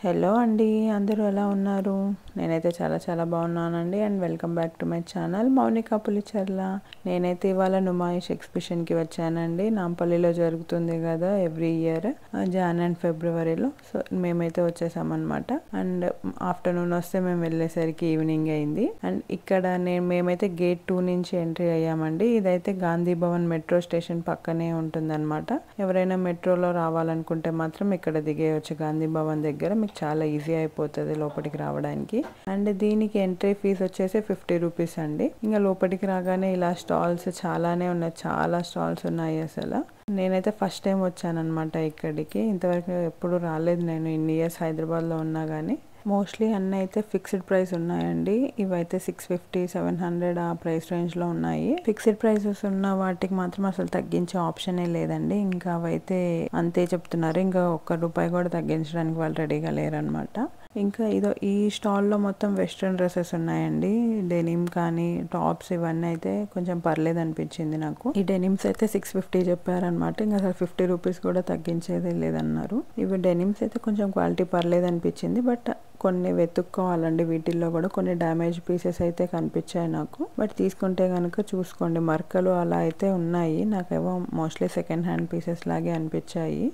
Hello అండి, అందరూ ఎలా ఉన్నారు? నేనైతే చాలా బాగున్నానండి. And welcome back to my channel Mounika Pulicherla. నేనైతే ఇవాళ నుమాయిష్ ఎగ్జిబిషన్కి వచ్చానండి. నాంపల్లిలో జరుగుతుంది కదా ఎవ్రీ ఇయర్ జాన్ అండ్ ఫిబ్రవరిలో. సో మేమైతే వచ్చేసామన్నమాట. అండ్ ఆఫ్టర్నూన్ వస్తే మేము వెళ్ళేసరికి ఈవినింగ్ అయింది. అండ్ ఇక్కడ మేమైతే గేట్ 2 నుంచి ఎంట్రీ అయ్యామండి. ఇదైతే గాంధీ భవన్ మెట్రో స్టేషన్ పక్కనే ఉంటుందన్నమాట. ఎవరైనా మెట్రోలో రావాలనుకుంటే మాత్రం ఇక్కడ దిగేయచ్చు. గాంధీ భవన్ దగ్గర మీకు చాలా ఈజీ అయిపోతుంది లోపలికి రావడానికి. అండ్ దీనికి ఎంట్రీ ఫీజు వచ్చేసి 50 రూపీస్ అండి. ఇంకా లోపలికి రాగానే ఇలా స్టాల్స్ చాలానే ఉన్నాయి, చాలా స్టాల్స్ ఉన్నాయి అసలు. నేనైతే ఫస్ట్ టైం వచ్చానమాట ఇక్కడికి. ఇంతవరకు ఎప్పుడు రాలేదు నేను ఇన్ని ఇయర్స్ హైదరాబాద్లో ఉన్నా కానీ. మోస్ట్లీ అన్నీ అయితే ఫిక్స్డ్ ప్రైస్ ఉన్నాయండి. ఇవైతే 650, 700 ఆ ప్రైస్ రేంజ్లో ఉన్నాయి. ఫిక్స్డ్ ప్రైసెస్ ఉన్న వాటికి మాత్రం అసలు తగ్గించే ఆప్షనే లేదండి. ఇంకా అవైతే అంతే చెప్తున్నారు. ఇంకా ₹1 కూడా తగ్గించడానికి వాళ్ళు రెడీగా లేరనమాట. ఇంకా ఈ స్టాల్లో మొత్తం వెస్ట్రన్ డ్రెస్సెస్ ఉన్నాయండి. డెనిమ్ కానీ టాప్స్ ఇవన్నీ అయితే కొంచెం పర్లేదు అనిపించింది నాకు. ఈ డెనిమ్స్ అయితే 650 చెప్పారనమాట. ఇంకా అసలు 50 రూపీస్ కూడా తగ్గించేది లేదన్నారు. ఇవి డెనిమ్స్ అయితే కొంచెం క్వాలిటీ పర్లేదు అనిపించింది. బట్ కొన్ని వెతుక్కోవాలండి. వీటిల్లో కూడా కొన్ని డ్యామేజ్ పీసెస్ అయితే కనిపించాయి నాకు. బట్ తీసుకుంటే కనుక చూసుకోండి, మరకలు అలా అయితే ఉన్నాయి. నాకేమో మోస్ట్లీ సెకండ్ హ్యాండ్ పీసెస్ లాగే అనిపించాయి.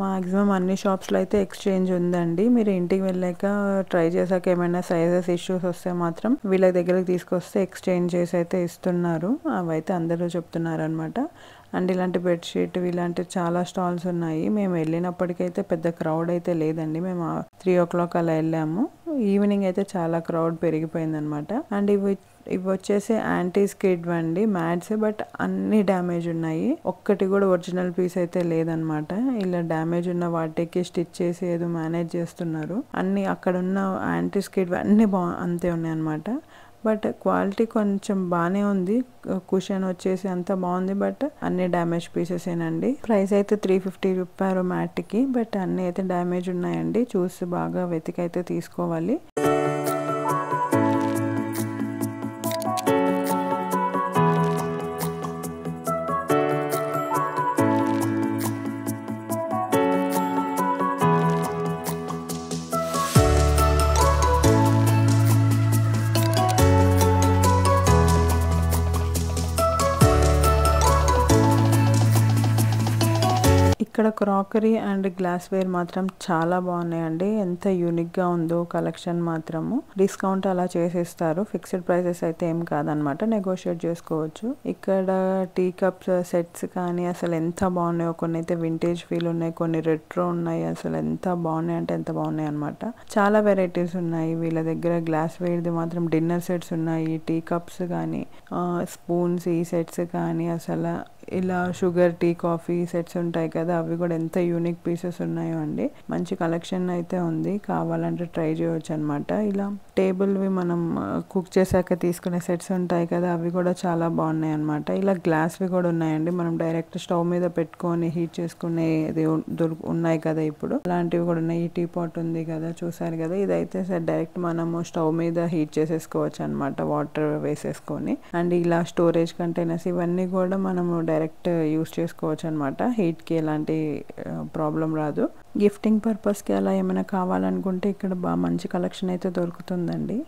మాక్సిమం అన్ని షాప్స్లో అయితే ఎక్స్చేంజ్ ఉందండి. మీరు ఇంటికి వెళ్ళాక ట్రై చేశాక ఏమైనా సైజెస్ ఇష్యూస్ వస్తే మాత్రం వీళ్ళ దగ్గరికి తీసుకొస్తే ఎక్స్చేంజ్ చేసి అయితే ఇస్తున్నారు. అవైతే అందరూ చెప్తున్నారు అనమాట. అండ్ ఇలాంటి బెడ్షీట్ ఇలాంటి చాలా స్టాల్స్ ఉన్నాయి. మేము వెళ్ళినప్పటికైతే పెద్ద క్రౌడ్ అయితే లేదండి. మేము 3 o'clock అలా వెళ్ళాము. ఈవినింగ్ అయితే చాలా క్రౌడ్ పెరిగిపోయింది అనమాట. అండ్ ఇవి వచ్చేసి యాంటీస్ కిడ్ అండి, మ్యాట్స్. బట్ అన్ని డ్యామేజ్ ఉన్నాయి. ఒక్కటి కూడా ఒరిజినల్ పీస్ అయితే లేదనమాట. ఇలా డ్యామేజ్ ఉన్న వాటికి స్టిచ్ చేసి ఏదో మేనేజ్ చేస్తున్నారు. అన్ని అక్కడ ఉన్న యాంటీస్ కిడ్ అన్ని అంతే ఉన్నాయి అనమాట. బట్ క్వాలిటీ కొంచెం బాగానే ఉంది. కుషన్ వచ్చేసి అంతా బాగుంది, బట్ అన్ని డ్యామేజ్ పీసెసేనండి. ప్రైస్ అయితే 350 రూపాయలు మ్యాట్కి, బట్ అన్నీ అయితే డ్యామేజ్ ఉన్నాయండి. చూసి బాగా వెతికైతే తీసుకోవాలి. ఇక్కడ క్రాకరీ అండ్ గ్లాస్వేర్ మాత్రం చాలా బాగున్నాయండి. ఎంత యూనిక్గా ఉందో కలెక్షన్ మాత్రము. డిస్కౌంట్ అలా చేసేస్తారు. ఫిక్స్డ్ ప్రైసెస్ అయితే ఏం కాదనమాట, నెగోషియేట్ చేసుకోవచ్చు. ఇక్కడ టీ కప్స్ సెట్స్ కానీ అసలు ఎంత బాగున్నాయో. కొన్ని అయితే వింటేజ్ ఫీల్ ఉన్నాయి, కొన్ని రెట్రో ఉన్నాయి. అసలు ఎంత బాగున్నాయి అంటే ఎంత బాగున్నాయి అనమాట. చాలా వెరైటీస్ ఉన్నాయి వీళ్ళ దగ్గర. గ్లాస్వేర్ది మాత్రం డిన్నర్ సెట్స్ ఉన్నాయి, టీ కప్స్ కానీ స్పూన్స్ ఈ సెట్స్ కానీ అసలు ఇలా షుగర్ టీ కాఫీ సెట్స్ ఉంటాయి కదా, అవి కూడా ఎంత యూనిక్ పీసెస్ ఉన్నాయో అండి. మంచి కలెక్షన్ అయితే ఉంది, కావాలంటే ట్రై చేయవచ్చు అనమాట. ఇలా టేబుల్వి మనం కుక్ చేశాక తీసుకునే సెట్స్ ఉంటాయి కదా, అవి కూడా చాలా బాగున్నాయి అనమాట. ఇలా గ్లాస్వి కూడా ఉన్నాయండి, మనం డైరెక్ట్ స్టవ్ మీద పెట్టుకొని హీట్ చేసుకునేది ఉన్నాయి కదా ఇప్పుడు, అలాంటివి కూడా ఉన్నాయి. ఈ టీ పాట్ ఉంది కదా, చూసారు కదా, ఇదైతే డైరెక్ట్ మనము స్టవ్ మీద హీట్ చేసేసుకోవచ్చు అనమాట, వాటర్ వేసేసుకొని. అండ్ ఇలా స్టోరేజ్ కంటైనర్స్ ఇవన్నీ కూడా మనము డైరెక్ట్ యూస్ చేసుకోవచ్చు అనమాట. హీట్కి ఎలాంటి ప్రాబ్లం రాదు. గిఫ్టింగ్ పర్పస్కి అలా ఏమైనా కావాలనుకుంటే ఇక్కడ బాగా మంచి కలెక్షన్ అయితే దొరుకుతుందండి.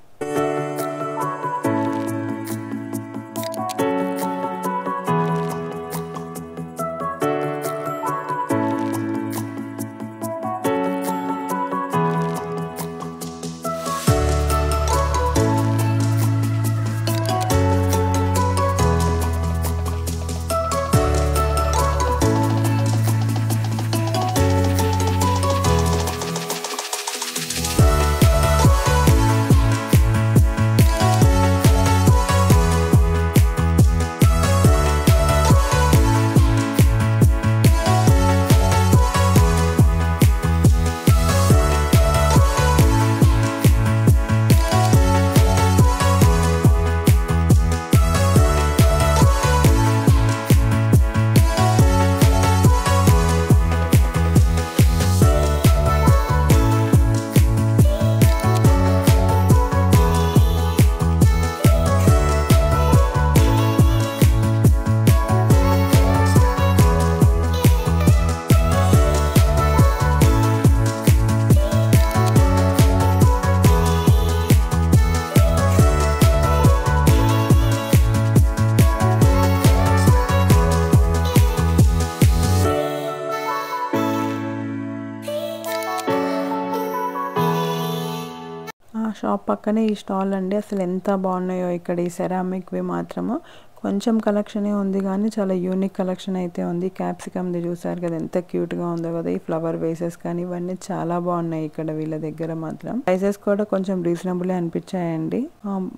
షాప్ పక్కనే ఈ స్టాల్ అండి. అసలు ఎంత బాగున్నాయో ఇక్కడ ఈ సెరామిక్వి మాత్రము. కొంచెం కలెక్షనే ఉంది కానీ చాలా యూనిక్ కలెక్షన్ అయితే ఉంది. క్యాప్సికమ్ది చూసారు కదా ఎంత క్యూట్గా ఉందో కదా. ఈ ఫ్లవర్ వేసెస్ కానీ ఇవన్నీ చాలా బాగున్నాయి ఇక్కడ వీళ్ళ దగ్గర మాత్రం. ప్రైసెస్ కూడా కొంచెం రీజనబుల్ అనిపించాయండి,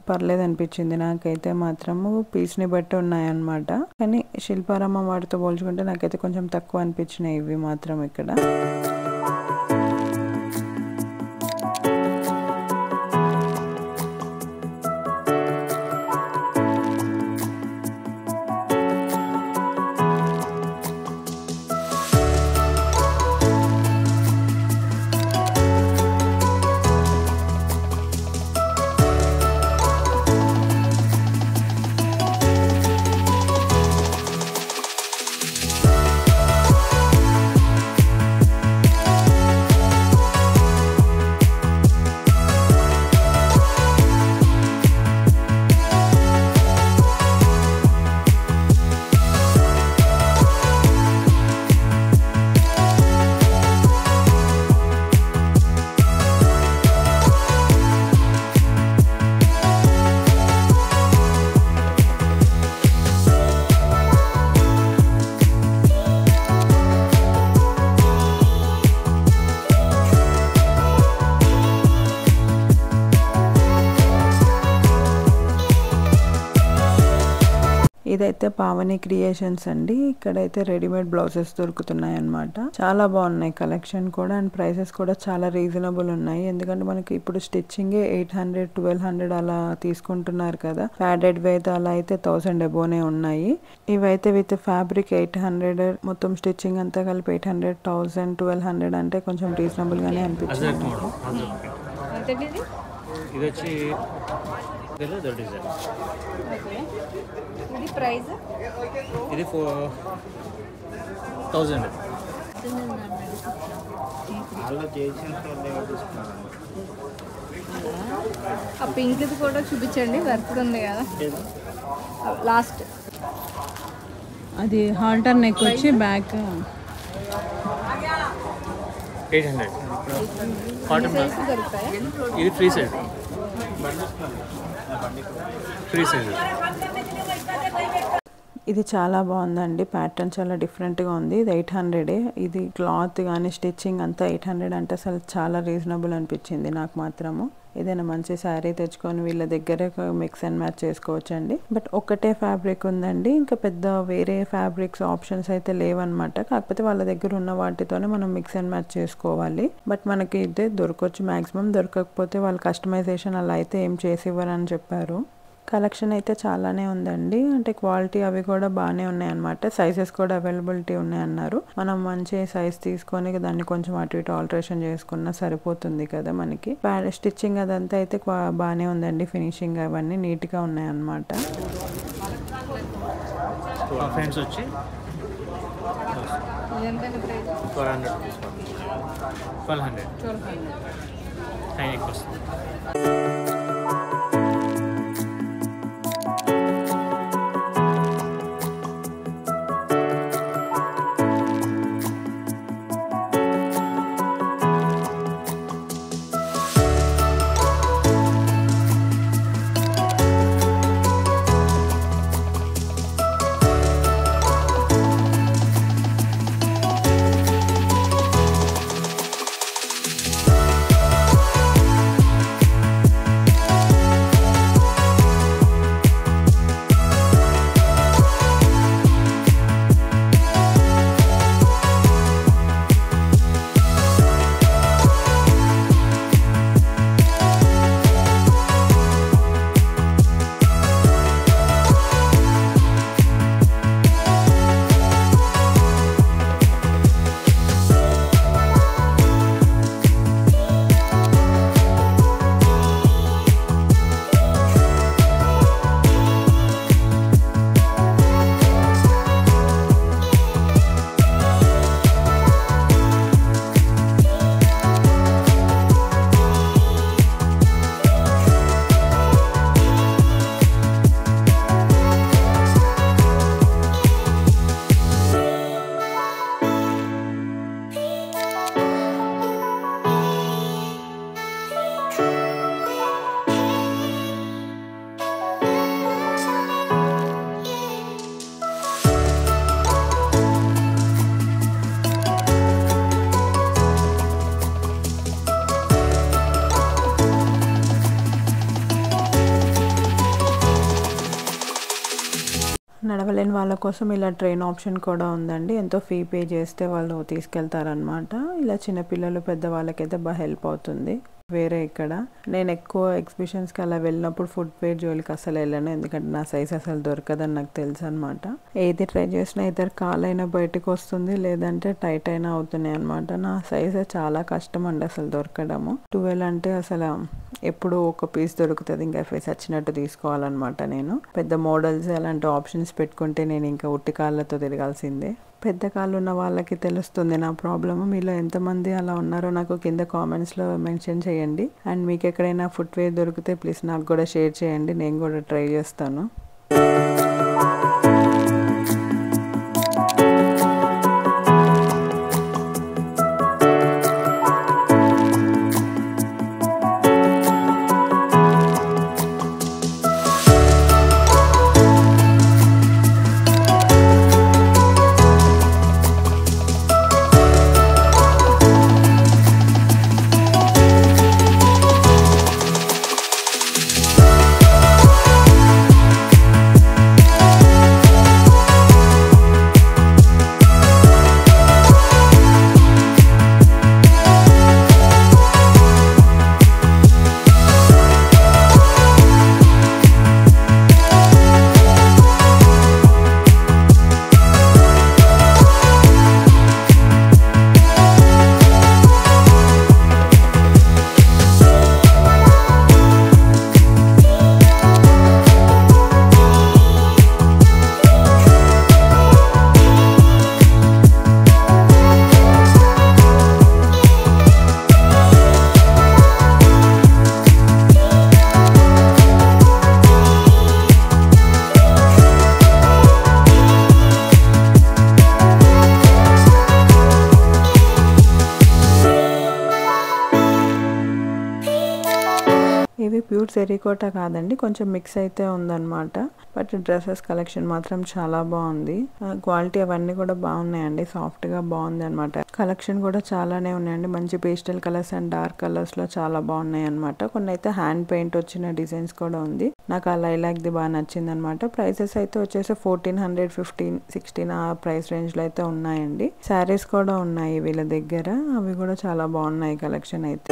పర్లేదు అనిపించింది నాకైతే మాత్రము. పీస్ని బట్టి ఉన్నాయన్నమాట. కానీ శిల్పారామ వాటితో పోల్చుకుంటే నాకైతే కొంచెం తక్కువ అనిపించినాయి ఇవి మాత్రం ఇక్కడ. ఇదైతే పావని క్రియేషన్స్ అండి. ఇక్కడైతే రెడీమేడ్ బ్లౌజెస్ దొరుకుతున్నాయి అన్నమాట. చాలా బాగున్నాయి కలెక్షన్ కూడా, అండ్ ప్రైసెస్ కూడా చాలా రీజనబుల్ ఉన్నాయి. ఎందుకంటే మనకి ఇప్పుడు స్టిచ్చింగ్ 800 1200 అలా తీసుకుంటున్నారు కదా. ప్యాడెడ్ అయితే అలా అయితే 1000 అబోనే ఉన్నాయి. ఇవైతే విత్ ఫ్యాబ్రిక్ 800, మొత్తం స్టిచ్చింగ్ అంతా కలిపి 800, 1000, 1200 అంటే కొంచెం రీజనబుల్ గానే అనిపించింది. ఇది వచ్చి డిజైన్. ఇది ప్రైస్ ఇది 4000. ఆ పింక్ ఇది కూడా చూపించండి, వర్క్ ఉంది కదా లాస్ట్. అది హాల్టర్ నెక్ వచ్చి బ్యాక్ 800. కాటన్ దొరుకుతాయి. ఇది ఫ్రీ సైజ్. Free size. ఇది చాలా బాగుందండి. ప్యాటర్న్ చాలా డిఫరెంట్గా ఉంది. ఇది 800. ఇది క్లాత్ కానీ స్టిచ్చింగ్ అంతా 800 అంటే అసలు చాలా రీజనబుల్ అనిపించింది నాకు మాత్రము. ఏదైనా మంచి శారీ తెచ్చుకొని వీళ్ళ దగ్గరే మిక్స్ అండ్ మ్యాచ్ చేసుకోవచ్చండి. బట్ ఒకటే ఫ్యాబ్రిక్ ఉందండి, ఇంకా పెద్ద వేరే ఫ్యాబ్రిక్స్ ఆప్షన్స్ అయితే లేవన్నమాట. కాకపోతే వాళ్ళ దగ్గర ఉన్న వాటితోనే మనం మిక్స్ అండ్ మ్యాచ్ చేసుకోవాలి. బట్ మనకి ఇదే దొరకవచ్చు మ్యాక్సిమం. దొరకకపోతే వాళ్ళు కస్టమైజేషన్ అలా అయితే ఏం చేసి ఇవ్వరని చెప్పారు. కలెక్షన్ అయితే చాలానే ఉందండి. అంటే క్వాలిటీ అవి కూడా బాగానే ఉన్నాయి అన్నమాట. సైజెస్ కూడా అవైలబిలిటీ ఉన్నాయన్నారు. మనం మంచి సైజ్ తీసుకొని దాన్ని కొంచెం అటు ఇటు ఆల్టరేషన్ చేసుకున్నా సరిపోతుంది కదా మనకి. స్టిచ్చింగ్ అదంతా అయితే బాగానే ఉందండి. ఫినిషింగ్ అవన్నీ నీట్గా ఉన్నాయన్నమాట. ఫ్రెండ్స్ వచ్చి 1200. 1200 టైనిక్ వస్తుంది. నడవలేని వాళ్ళ కోసం ఇలా ట్రైన్ ఆప్షన్ కూడా ఉందండి. ఎంతో ఫీ పే చేస్తే వాళ్ళు తీసుకెళ్తారనమాట. ఇలా చిన్నపిల్లలు పెద్దవాళ్ళకైతే బాగా హెల్ప్ అవుతుంది. వేరే ఇక్కడ నేను ఎక్కువ ఎగ్జిబిషన్స్కి అలా వెళ్ళినప్పుడు ఫుట్వేర్ జోలికి అసలు వెళ్ళను, ఎందుకంటే నా సైజ్ అసలు దొరకదని నాకు తెలుసు అనమాట. ఏది ట్రై చేసినా ఇద్దరు కాలైనా బయటకు వస్తుంది, లేదంటే టైట్ అయినా అవుతున్నాయి అనమాట. నా సైజ్ చాలా కష్టం అండి అసలు దొరకడము. 12 అంటే అసలు ఎప్పుడు ఒక పీస్ దొరుకుతుంది, ఇంకా ఫేస్ వచ్చినట్టు తీసుకోవాలన్నమాట. నేను పెద్ద మోడల్స్ అలాంటి ఆప్షన్స్ పెట్టుకుంటే నేను ఇంకా ఉట్టి కాళ్ళతో తిరగాల్సిందే. పెద్ద కాళ్ళు ఉన్న వాళ్ళకి తెలుస్తుంది నా ప్రాబ్లము. మీలో ఎంతమంది అలా ఉన్నారో నాకు కింద కామెంట్స్లో మెన్షన్ చేయండి. అండ్ మీకు ఎక్కడైనా ఫుట్వేర్ దొరికితే ప్లీజ్ నాకు కూడా షేర్ చేయండి, నేను కూడా ట్రై చేస్తాను. ఇవి ప్యూర్ టెర్రకోటా కాదండి, కొంచెం మిక్స్ అయితే ఉందన్నమాట. బట్ డ్రెస్సెస్ కలెక్షన్ మాత్రం చాలా బాగుంది. క్వాలిటీ అవన్నీ కూడా బాగున్నాయండి, సాఫ్ట్గా బాగుంది అనమాట. కలెక్షన్ కూడా చాలానే ఉన్నాయండి. మంచి పేస్టల్ కలర్స్ అండ్ డార్క్ కలర్స్లో చాలా బాగున్నాయి అనమాట. కొన్ని అయితే హ్యాండ్ పెయింట్ వచ్చిన డిజైన్స్ కూడా ఉంది. నాకు ఆ లైలాక్ది బాగా నచ్చింది అనమాట. ప్రైసెస్ అయితే వచ్చేసి 1400, 15, 16 ఆ ప్రైస్ రేంజ్లో అయితే ఉన్నాయండి. శారీస్ కూడా ఉన్నాయి వీళ్ళ దగ్గర, అవి కూడా చాలా బాగున్నాయి కలెక్షన్ అయితే.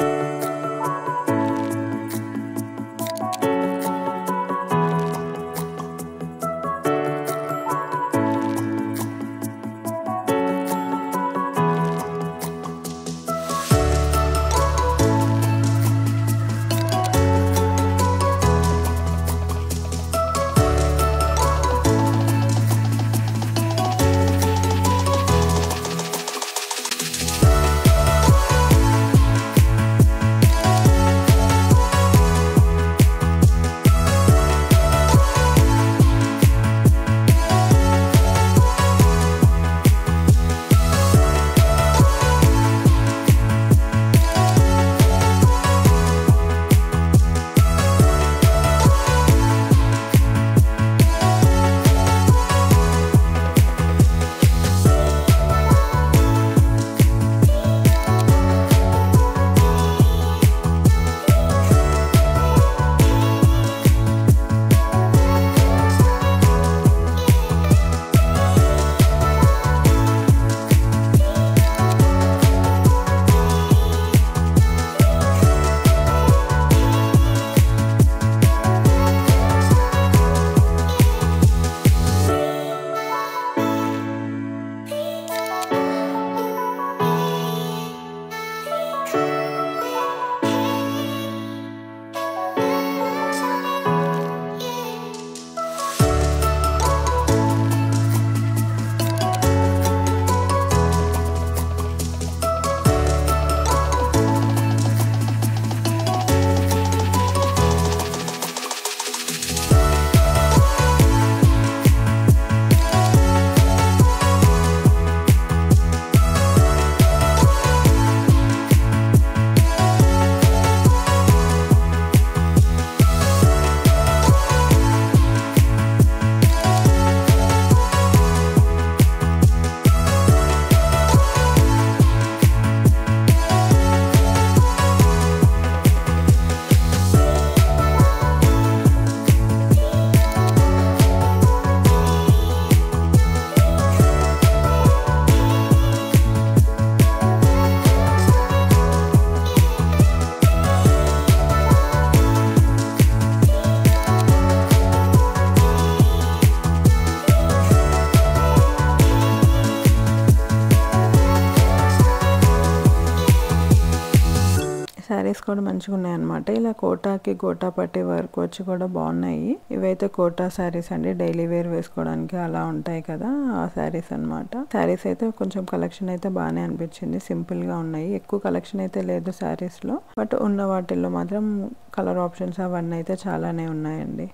శారీస్ కూడా మంచిగా ఉన్నాయి అనమాట. ఇలా కోటాకి గోటా పట్టి వర్క్ వచ్చి కూడా బాగున్నాయి. ఇవైతే కోటా శారీస్ అండి, డైలీ వేర్ వేసుకోవడానికి అలా ఉంటాయి కదా, ఆ శారీస్ అనమాట. శారీస్ అయితే కొంచెం కలెక్షన్ అయితే బాగానే అనిపించింది, సింపుల్ గా ఉన్నాయి. ఎక్కువ కలెక్షన్ అయితే లేదు శారీస్ లో, బట్ ఉన్న వాటిల్లో మాత్రం కలర్ ఆప్షన్స్ అవన్నీ అయితే చాలానే ఉన్నాయండి.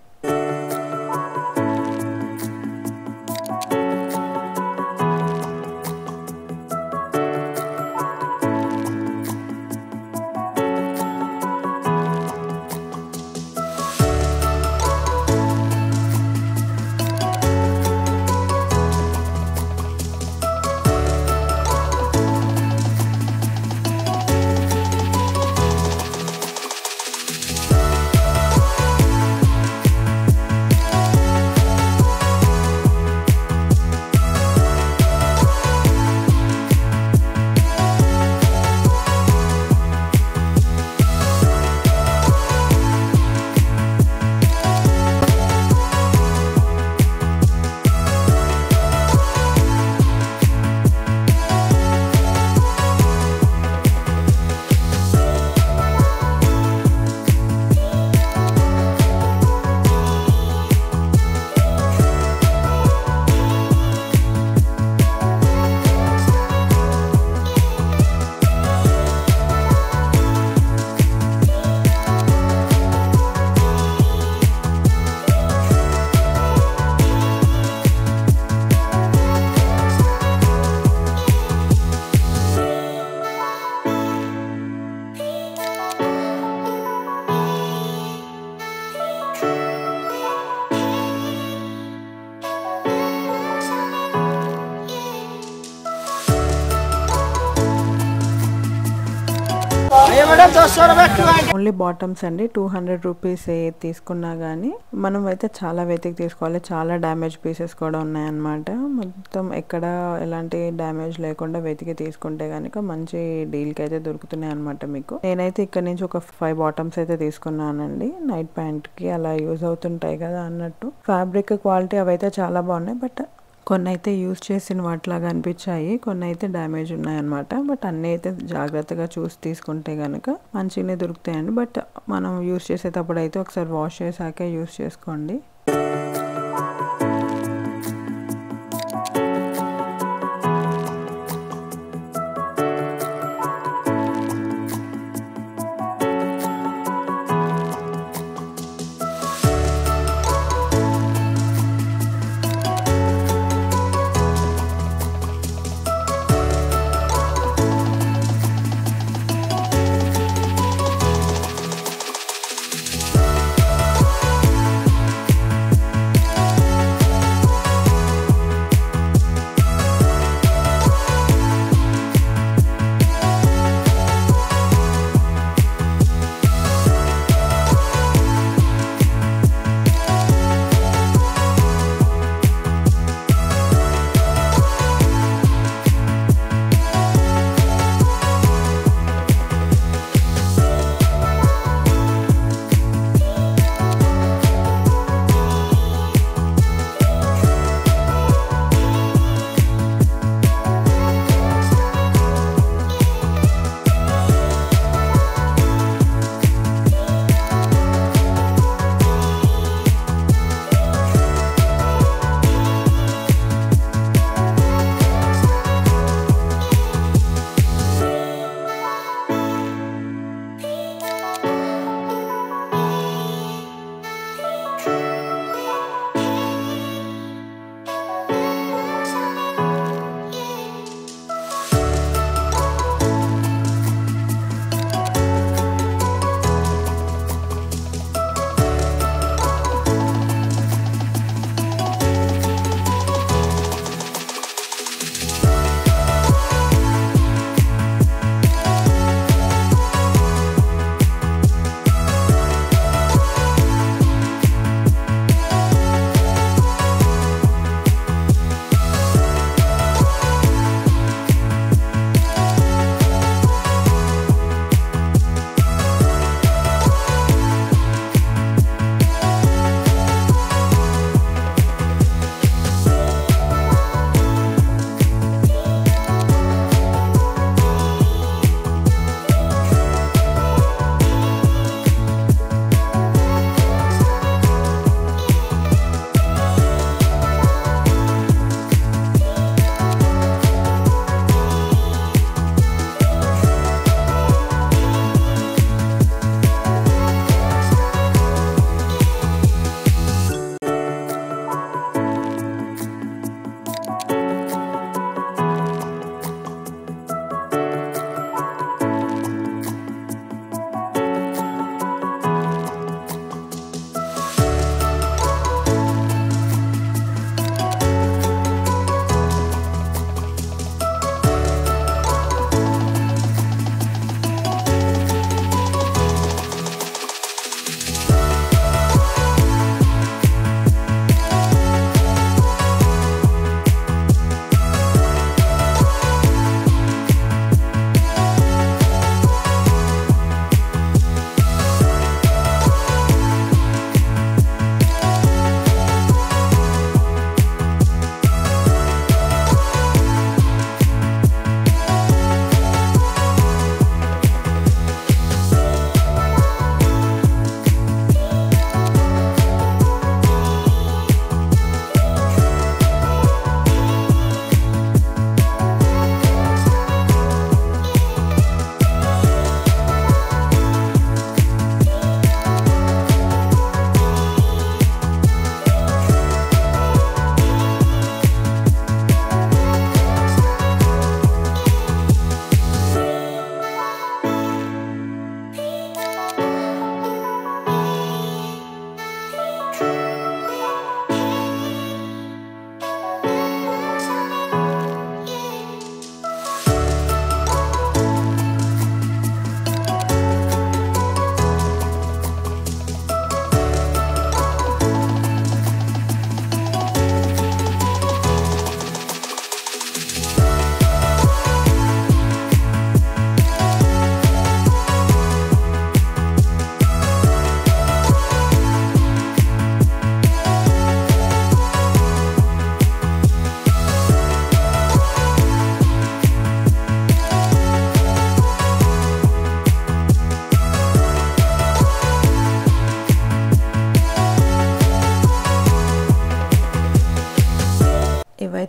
ఓన్లీ బాటమ్స్ అండి. 200 రూపీస్ తీసుకున్నా కానీ మనం అయితే చాలా వెతికి తీసుకోవాలి. చాలా డ్యామేజ్ పీసెస్ కూడా ఉన్నాయన్నమాట. మొత్తం ఎక్కడ ఎలాంటి డ్యామేజ్ లేకుండా వెతికి తీసుకుంటే కనుక మంచి డీల్కి అయితే దొరుకుతున్నాయి అనమాట మీకు. నేనైతే ఇక్కడ నుంచి ఒక 5 బాటమ్స్ అయితే తీసుకున్నానండి. నైట్ ప్యాంట్కి అలా యూజ్ అవుతుంటాయి కదా అన్నట్టు. ఫ్యాబ్రిక్ క్వాలిటీ అవైతే చాలా బాగున్నాయి. బట్ కొన్ని అయితే యూజ్ చేసిన వాటిలాగా అనిపించాయి, కొన్ని అయితే డ్యామేజ్ ఉన్నాయన్నమాట. బట్ అన్నీ అయితే జాగ్రత్తగా చూసి తీసుకుంటే కనుక మంచిగానే దొరుకుతాయండి. బట్ మనం యూజ్ చేసేటప్పుడు అయితే ఒకసారి వాష్ చేసాకే యూజ్ చేసుకోండి.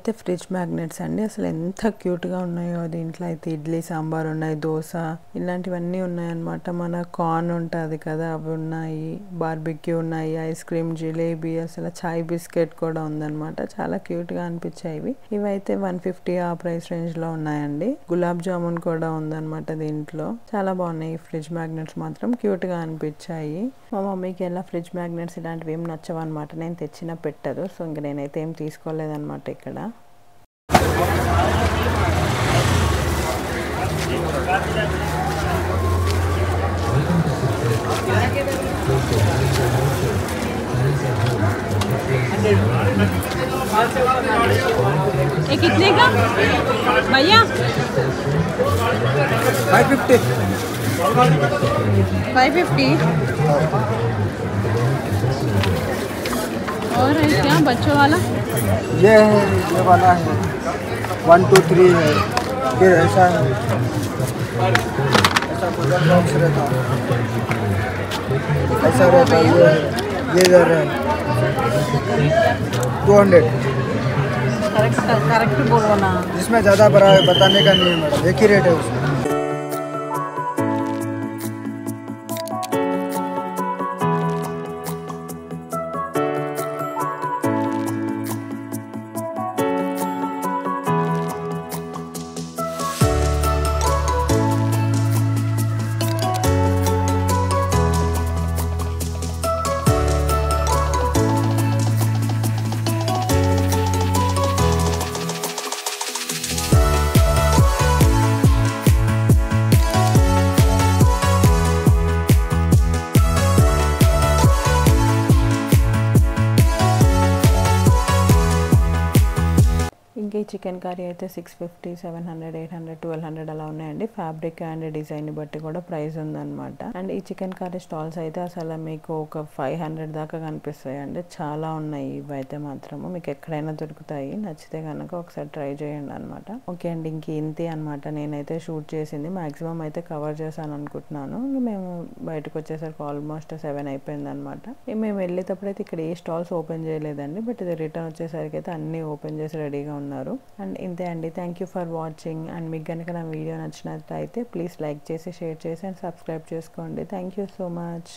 ఇవైతే ఫ్రిడ్జ్ మ్యాగ్నెట్స్ అండి. అసలు ఎంత క్యూట్గా ఉన్నాయో. దీంట్లో అయితే ఇడ్లీ సాంబార్ ఉన్నాయి, దోశ ఇలాంటివన్నీ ఉన్నాయన్నమాట. మన కార్న్ ఉంటుంది కదా అవి ఉన్నాయి, బార్బిక్యూ ఉన్నాయి, ఐస్ క్రీమ్, జిలేబీ, అసలు చాయ్ బిస్కెట్ కూడా ఉందన్నమాట. చాలా క్యూట్గా అనిపించాయి. ఇవైతే 150 ఆ ప్రైస్ రేంజ్లో ఉన్నాయండి. గులాబ్ జామున్ కూడా ఉందన్నమాట దీంట్లో. చాలా బాగున్నాయి. ఈ ఫ్రిడ్జ్ మ్యాగ్నెట్స్ మాత్రం క్యూట్గా అనిపించాయి. మా మమ్మీకి ఎలా ఫ్రిడ్జ్ మ్యాగ్నెట్స్ ఇలాంటివి ఏం నచ్చవు అనమాట. నేను తెచ్చినా పెట్టదు. సో ఇంక నేనైతే ఏం తీసుకోలేదన్నమాట ఇక్కడ. ये कितने का भैया? 550 550। और है क्या बच्चों वाला? ये है, ये वाला है 1 2 3 है। फिर ऐसा है, ऐसा कूलर बॉक्स रहता है, ऐसा रहता है। ये इधर है 200। करेक्ट बोलो ना। इसमें ज़्यादा बड़ा बताने का नहीं है मैडम, एक ही रेट है उसमें। ఇంకా ఈ చికెన్ కర్రీ అయితే 650, 700, 800, 1200 అలా ఉన్నాయండి. ఫ్యాబ్రిక్ అండ్ డిజైన్ బట్టి కూడా ప్రైస్ ఉందన్నమాట. అండ్ ఈ చికెన్ కర్రీ స్టాల్స్ అయితే అసలు మీకు ఒక 500 దాకా కనిపిస్తాయండి. చాలా ఉన్నాయి ఇవైతే మాత్రము. మీకు ఎక్కడైనా దొరుకుతాయి. నచ్చితే కనుక ఒకసారి ట్రై చేయండి అనమాట. ఓకే అండి, ఇంక ఇంతే అనమాట. నేనైతే షూట్ చేసింది మ్యాక్సిమం అయితే కవర్ చేశాను అనుకుంటున్నాను. మేము బయటకు వచ్చేసరికి ఆల్మోస్ట్ 7 అయిపోయింది అనమాట. మేము వెళ్ళేటప్పుడు అయితే ఇక్కడ ఏ స్టాల్స్ ఓపెన్ చేయలేదండి. బట్ ఇది రిటర్న్ వచ్చేసరికి అయితే అన్నీ ఓపెన్ చేసి రెడీగా ఉన్నారు. అండ్ ఇంతే అండి. Thank you for watching. And మీకు కనుక నా వీడియో నచ్చినట్లయితే ప్లీజ్ లైక్ చేసి, షేర్ చేసి అండ్ సబ్స్క్రైబ్ చేసుకోండి. Thank you so much.